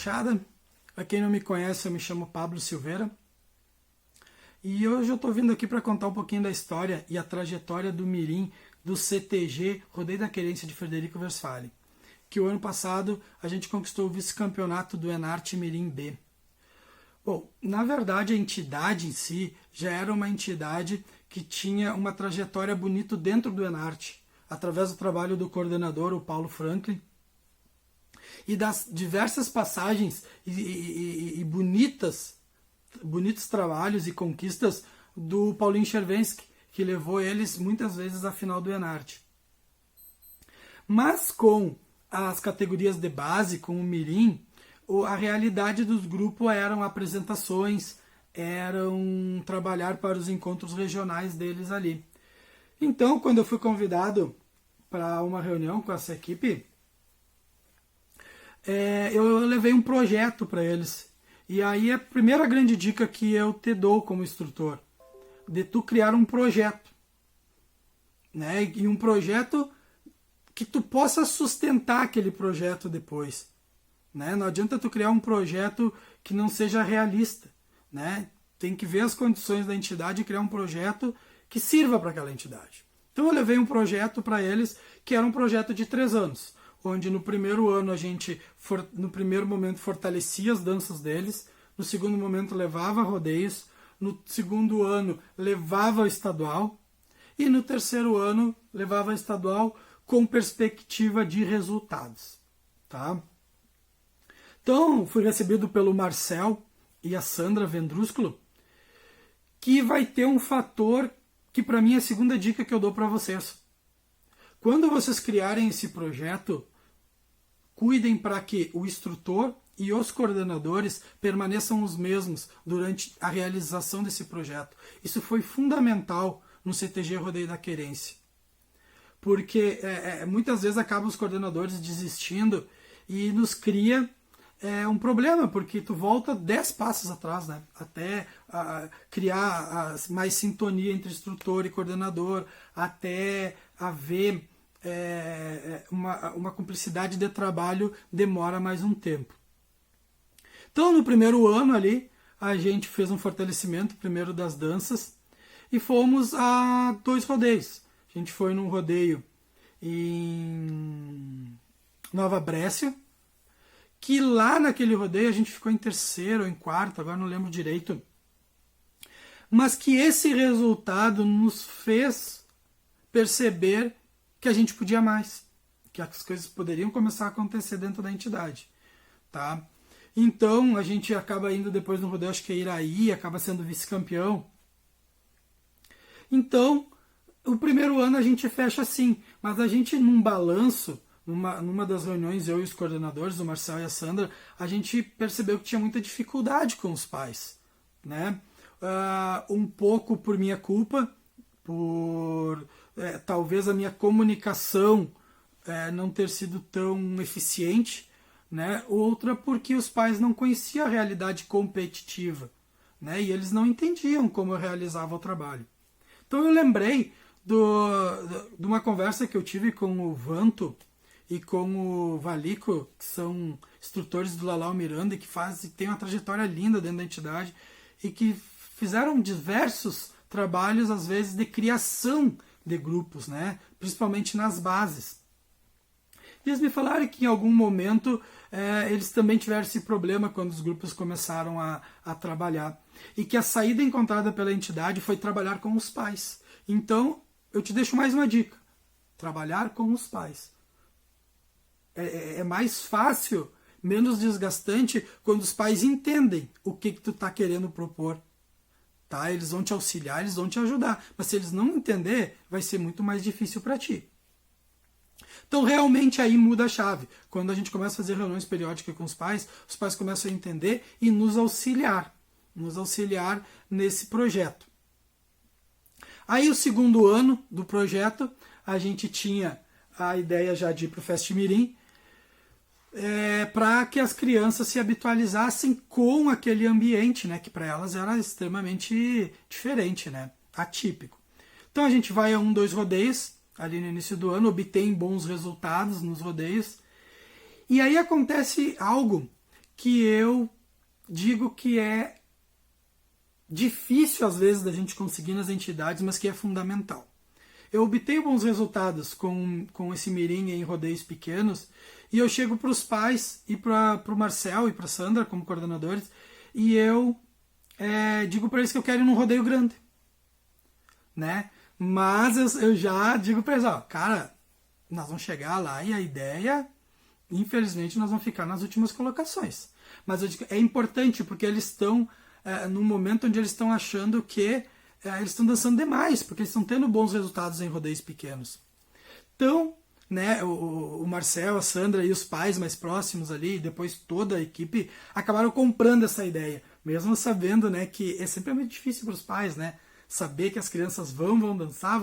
gauchada. Para quem não me conhece, eu me chamo Pablo Silveira. E hoje eu estou vindo aqui para contar um pouquinho da história e a trajetória do Mirim do CTG Rodeio da Querência de Frederico Westphalen, que o ano passado a gente conquistou o vice-campeonato do Enarte Mirim B. Bom, na verdade a entidade em si já era uma entidade que tinha uma trajetória bonita dentro do Enarte, através do trabalho do coordenador, o Paulo Franklin, e das diversas passagens e bonitos trabalhos e conquistas do Paulinho Chervensky, que levou eles muitas vezes à final do Enarte. Mas com as categorias de base, com o Mirim, a realidade dos grupos eram apresentações, eram trabalhar para os encontros regionais deles ali. Então, quando eu fui convidado para uma reunião com essa equipe, eu levei um projeto para eles. E aí a primeira grande dica que eu te dou como instrutor, de tu criar um projeto, né? E um projeto que tu possa sustentar aquele projeto depois, né? Não adianta tu criar um projeto que não seja realista, né? Tem que ver as condições da entidade e criar um projeto que sirva para aquela entidade. Então eu levei um projeto para eles que era um projeto de 3 anos, onde no primeiro ano a gente, no primeiro momento, fortalecia as danças deles, no segundo momento levava rodeios, no segundo ano levava o estadual e no terceiro ano levava o estadual com perspectiva de resultados. Tá? Então fui recebido pelo Marcel e a Sandra Vendrúsculo, que vai ter um fator que para mim é a segunda dica que eu dou para vocês. Quando vocês criarem esse projeto, cuidem para que o instrutor e os coordenadores permaneçam os mesmos durante a realização desse projeto. Isso foi fundamental no CTG Rodeio da Querência. Porque muitas vezes acabam os coordenadores desistindo e nos cria um problema, porque tu volta 10 passos atrás, né? Até criar mais sintonia entre instrutor e coordenador, até haver uma cumplicidade de trabalho demora mais um tempo. Então no primeiro ano ali a gente fez um fortalecimento primeiro das danças e fomos a 2 rodeios. A gente foi num rodeio em Nova Brécia, que lá naquele rodeio a gente ficou em terceiro ou em quarto, agora não lembro direito, mas que esse resultado nos fez perceber que a gente podia mais, que as coisas poderiam começar a acontecer dentro da entidade. Tá? Então a gente acaba indo depois no rodeio, acho que é Iraí, acaba sendo vice-campeão. Então o primeiro ano a gente fecha assim, mas a gente num balanço, numa das reuniões, eu e os coordenadores, o Marcel e a Sandra, a gente percebeu que tinha muita dificuldade com os pais. Né? Um pouco por minha culpa, por talvez a minha comunicação não ter sido tão eficiente, né? Outra porque os pais não conheciam a realidade competitiva, né? E eles não entendiam como eu realizava o trabalho. Então eu lembrei de uma conversa que eu tive com o Vanto e com o Valico, que são instrutores do Lalau Miranda, que têm uma trajetória linda dentro da entidade e que fizeram diversos trabalhos, às vezes, de criação de grupos, né? Principalmente nas bases. E eles me falaram que em algum momento eles também tiveram esse problema quando os grupos começaram a trabalhar. E que a saída encontrada pela entidade foi trabalhar com os pais. Então, eu te deixo mais uma dica. Trabalhar com os pais. É mais fácil, menos desgastante, quando os pais entendem o que tu está querendo propor. Tá? Eles vão te auxiliar, eles vão te ajudar. Mas se eles não entender, vai ser muito mais difícil para ti. Então realmente aí muda a chave. Quando a gente começa a fazer reuniões periódicas com os pais começam a entender e nos auxiliar nesse projeto. Aí o segundo ano do projeto, a gente tinha a ideia já de ir para o Fest Mirim, para que as crianças se habitualizassem com aquele ambiente, né, que para elas era extremamente diferente, né, atípico. Então a gente vai a 2 rodeios, ali no início do ano, obtém bons resultados nos rodeios, e aí acontece algo que eu digo que é difícil às vezes da gente conseguir nas entidades, mas que é fundamental. Eu obtenho bons resultados com esse mirim em rodeios pequenos, e eu chego para os pais e para o Marcel e para a Sandra como coordenadores, e eu digo para eles que eu quero ir num rodeio grande, né? Mas eu já digo para eles, ó, cara, nós vamos chegar lá e a ideia, infelizmente, nós vamos ficar nas últimas colocações. Mas eu digo, é importante porque eles estão num momento onde eles estão achando que eles estão dançando demais, porque eles estão tendo bons resultados em rodeios pequenos. Então, né, o Marcel, a Sandra e os pais mais próximos ali, e depois toda a equipe, acabaram comprando essa ideia, mesmo sabendo, né, que é sempre muito difícil para os pais, né, saber que as crianças vão dançar,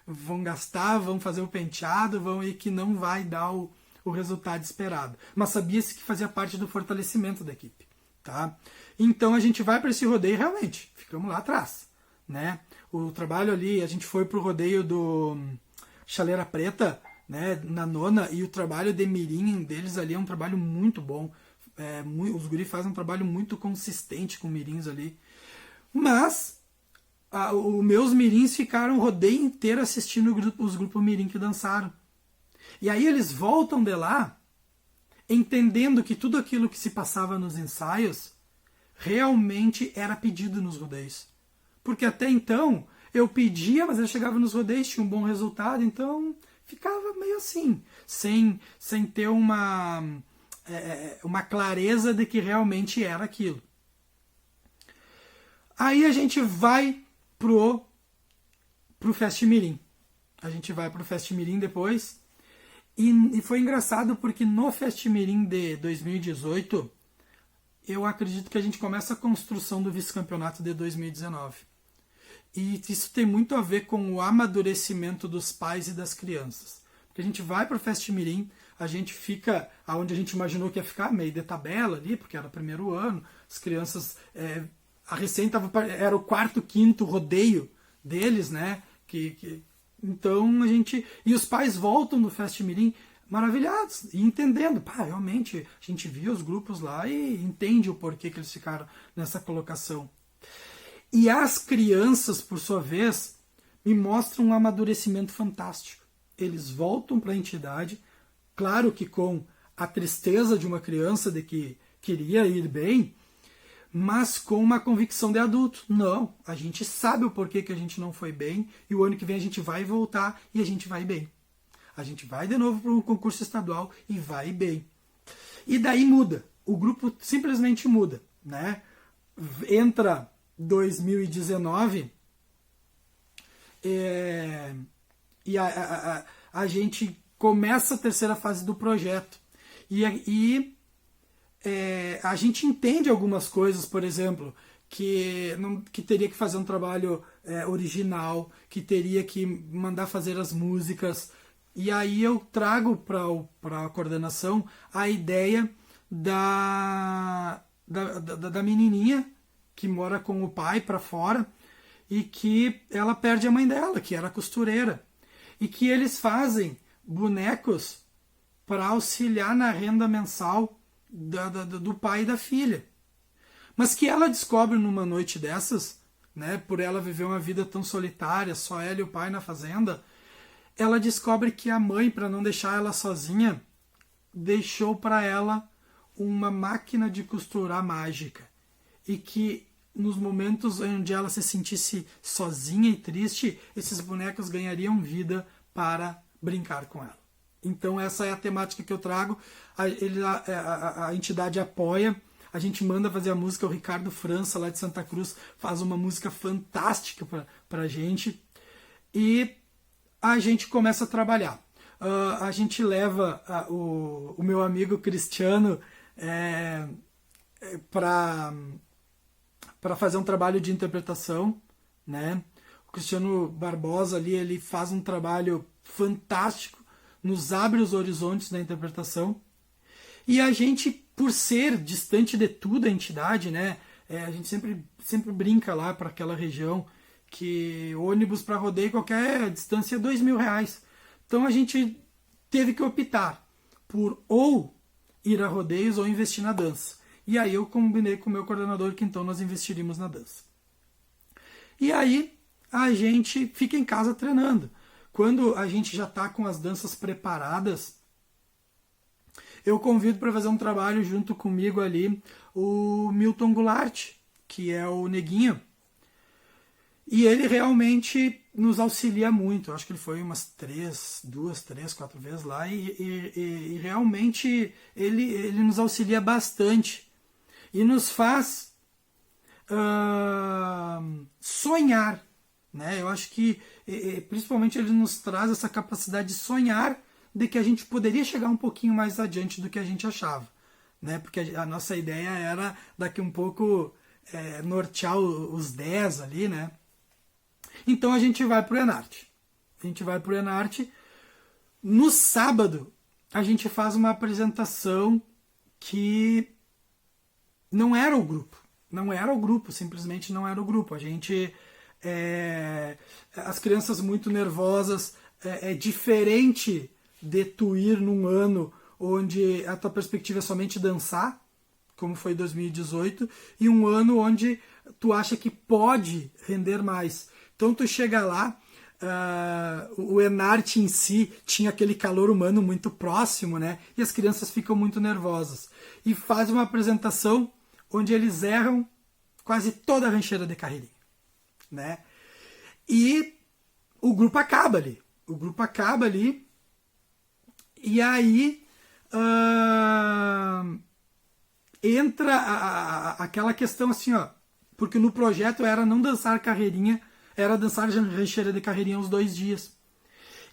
vão gastar, vão fazer o penteado, e que não vai dar o resultado esperado. Mas sabia-se que fazia parte do fortalecimento da equipe. Tá? Então a gente vai para esse rodeio realmente, ficamos lá atrás. Né? O trabalho ali, a gente foi pro rodeio do Chaleira Preta, né, na nona, e o trabalho de mirim deles ali é um trabalho muito bom. Os guris fazem um trabalho muito consistente com mirins ali. Mas os meus mirins ficaram o rodeio inteiro assistindo os grupos mirim que dançaram. E aí eles voltam de lá entendendo que tudo aquilo que se passava nos ensaios realmente era pedido nos rodeios. Porque até então eu pedia, mas eu chegava nos rodeios, tinha um bom resultado, então ficava meio assim, sem ter uma clareza de que realmente era aquilo. Aí a gente vai pro Fest Mirim. A gente vai pro Fest Mirim depois. E foi engraçado porque no Fest Mirim de 2018, eu acredito que a gente começa a construção do vice-campeonato de 2019. E isso tem muito a ver com o amadurecimento dos pais e das crianças. Porque a gente vai para o Fest Mirim, a gente fica onde a gente imaginou que ia ficar, meio de tabela ali, porque era o primeiro ano, as crianças, era o quarto, quinto rodeio deles, né? Então a gente... E os pais voltam do Fest Mirim maravilhados e entendendo. Realmente, a gente via os grupos lá e entende o porquê que eles ficaram nessa colocação. E as crianças, por sua vez, me mostram um amadurecimento fantástico. Eles voltam para a entidade, claro que com a tristeza de uma criança de que queria ir bem, mas com uma convicção de adulto. Não, a gente sabe o porquê que a gente não foi bem, e o ano que vem a gente vai voltar e a gente vai bem. A gente vai de novo para um concurso estadual e vai bem. E daí muda, o grupo simplesmente muda, né? Entra 2019 e a gente começa a terceira fase do projeto. E a gente entende algumas coisas, por exemplo, que teria que fazer um trabalho original, que teria que mandar fazer as músicas. E aí eu trago para a coordenação a ideia da menininha que mora com o pai para fora e que ela perde a mãe dela, que era costureira. E que eles fazem bonecos para auxiliar na renda mensal do pai e da filha. Mas que ela descobre numa noite dessas, né, por ela viver uma vida tão solitária, só ela e o pai na fazenda, ela descobre que a mãe, para não deixar ela sozinha, deixou para ela uma máquina de costurar mágica. E que nos momentos onde ela se sentisse sozinha e triste, esses bonecos ganhariam vida para brincar com ela. Então essa é a temática que eu trago. A entidade apoia, a gente manda fazer a música, o Ricardo França, lá de Santa Cruz, faz uma música fantástica para a gente. E a gente começa a trabalhar. A gente leva o meu amigo Cristiano para fazer um trabalho de interpretação, né? O Cristiano Barbosa ali, ele faz um trabalho fantástico, nos abre os horizontes da interpretação. E a gente, por ser distante de tudo a entidade, né? A gente sempre brinca lá para aquela região que ônibus para rodeio qualquer distância é R$2.000. Então a gente teve que optar por ou ir a rodeios ou investir na dança. E aí eu combinei com o meu coordenador que então nós investiríamos na dança. E aí a gente fica em casa treinando. Quando a gente já está com as danças preparadas, eu convido para fazer um trabalho junto comigo ali o Milton Goulart, que é o Neguinho. E ele realmente nos auxilia muito. Eu acho que ele foi umas 4 vezes lá e realmente ele nos auxilia bastante. E nos faz sonhar. Né? Eu acho que principalmente ele nos traz essa capacidade de sonhar de que a gente poderia chegar um pouquinho mais adiante do que a gente achava. Né? Porque a nossa ideia era daqui um pouco nortear os 10 ali, né? Então a gente vai pro Enarte. No sábado, a gente faz uma apresentação que não era o grupo. Simplesmente não era o grupo. A gente... as crianças muito nervosas. É diferente de tu ir num ano onde a tua perspectiva é somente dançar, como foi 2018, e um ano onde tu acha que pode render mais. Então tu chega lá, o Enarte em si tinha aquele calor humano muito próximo, né? E as crianças ficam muito nervosas. E faz uma apresentação onde eles erram quase toda a rancheira de carreirinha, né? E o grupo acaba ali. E aí entra aquela questão assim, ó, porque no projeto era não dançar carreirinha, era dançar rancheira de carreirinha os 2 dias.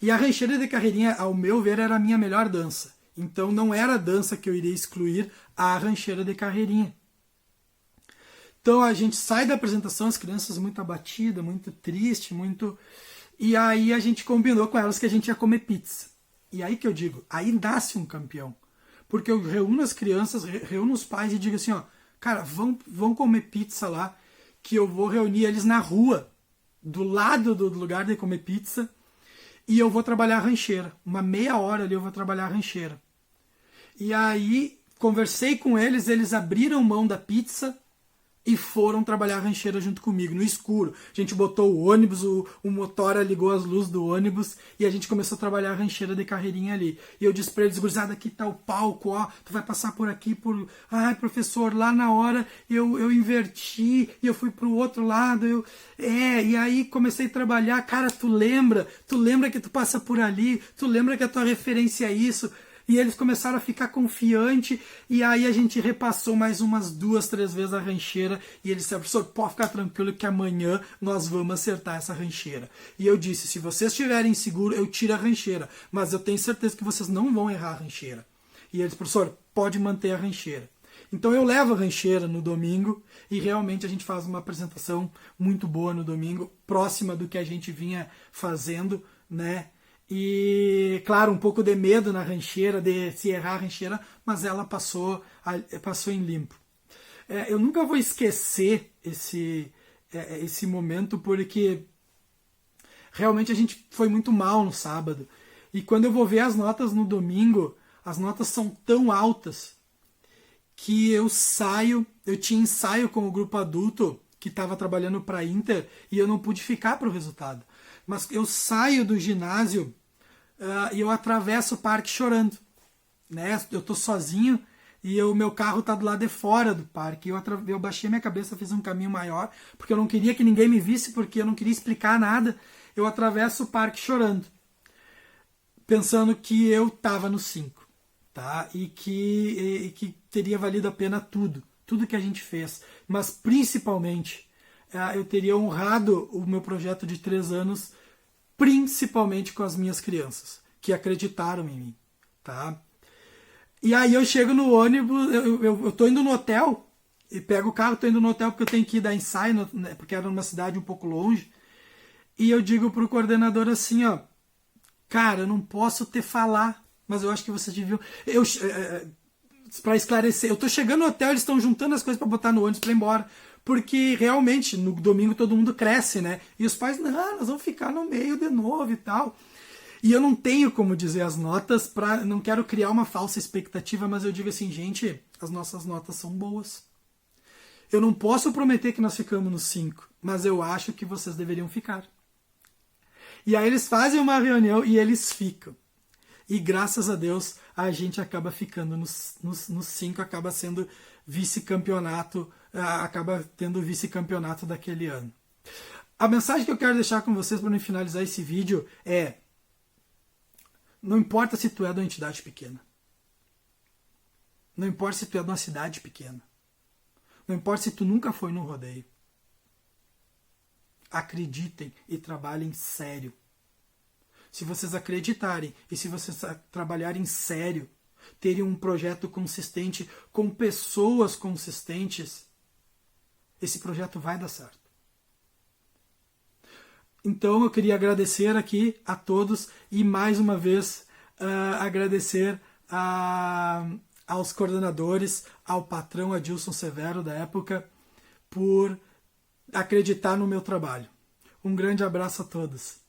E a rancheira de carreirinha, ao meu ver, era a minha melhor dança. Então não era a dança que eu iria excluir a rancheira de carreirinha. Então a gente sai da apresentação, as crianças muito abatidas, muito tristes, muito... E aí a gente combinou com elas que a gente ia comer pizza. E aí que eu digo, aí nasce um campeão. Porque eu reúno as crianças, reúno os pais e digo assim, ó, cara, vão comer pizza lá, que eu vou reunir eles na rua, do lado do lugar de comer pizza, e eu vou trabalhar a rancheira. Uma meia hora ali eu vou trabalhar a rancheira. E aí conversei com eles, eles abriram mão da pizza e foram trabalhar a rancheira junto comigo, no escuro. A gente botou o ônibus, o motora ligou as luzes do ônibus e a gente começou a trabalhar a rancheira de carreirinha ali. E eu disse pra eles, gurizada, aqui tá o palco, ó, tu vai passar por aqui, por... Ai, professor, lá na hora eu inverti e eu fui pro outro lado, e aí comecei a trabalhar. Cara, tu lembra que tu passa por ali, tu lembra que a tua referência é isso... E eles começaram a ficar confiantes, e aí a gente repassou mais umas 2, 3 vezes a rancheira, e eles disseram, professor, pode ficar tranquilo que amanhã nós vamos acertar essa rancheira. E eu disse, se vocês estiverem seguros, eu tiro a rancheira, mas eu tenho certeza que vocês não vão errar a rancheira. E eles, professor, pode manter a rancheira. Então eu levo a rancheira no domingo, e realmente a gente faz uma apresentação muito boa no domingo, próxima do que a gente vinha fazendo, né? E, claro, um pouco de medo na rancheira, de se errar a rancheira, mas ela passou em limpo. Eu nunca vou esquecer esse momento, porque realmente a gente foi muito mal no sábado. E quando eu vou ver as notas no domingo, as notas são tão altas que eu tinha ensaio com o grupo adulto que estava trabalhando para a Inter e eu não pude ficar para o resultado. Mas eu saio do ginásio e eu atravesso o parque chorando. Né? Eu estou sozinho e o meu carro está do lado de fora do parque. Eu baixei minha cabeça, fiz um caminho maior, porque eu não queria que ninguém me visse, porque eu não queria explicar nada. Eu atravesso o parque chorando, pensando que eu estava no 5. Tá? E que teria valido a pena tudo que a gente fez. Mas principalmente, eu teria honrado o meu projeto de 3 anos, principalmente com as minhas crianças, que acreditaram em mim, tá? E aí eu chego no ônibus, eu tô indo no hotel, e pego o carro, tô indo no hotel porque eu tenho que ir dar ensaio, né, porque era numa cidade um pouco longe, e eu digo pro coordenador assim, ó, cara, eu não posso te falar, mas eu acho que vocês deviam... Para esclarecer, eu tô chegando no hotel, eles estão juntando as coisas para botar no ônibus para ir embora. Porque realmente, no domingo todo mundo cresce, né? E os pais, não, nós vamos ficar no meio de novo e tal. E eu não tenho como dizer as notas, não quero criar uma falsa expectativa, mas eu digo assim, gente, as nossas notas são boas. Eu não posso prometer que nós ficamos nos 5, mas eu acho que vocês deveriam ficar. E aí eles fazem uma reunião e eles ficam. E graças a Deus a gente acaba ficando nos 5, acaba sendo vice-campeonato, acaba tendo vice-campeonato daquele ano. A mensagem que eu quero deixar com vocês para finalizar esse vídeo é: não importa se tu é de uma entidade pequena. Não importa se tu é de uma cidade pequena. Não importa se tu nunca foi num rodeio. Acreditem e trabalhem sério. Se vocês acreditarem e se vocês trabalharem sério, terem um projeto consistente com pessoas consistentes, esse projeto vai dar certo. Então eu queria agradecer aqui a todos e mais uma vez agradecer aos coordenadores, ao patrão Adilson Severo da época, por acreditar no meu trabalho. Um grande abraço a todos.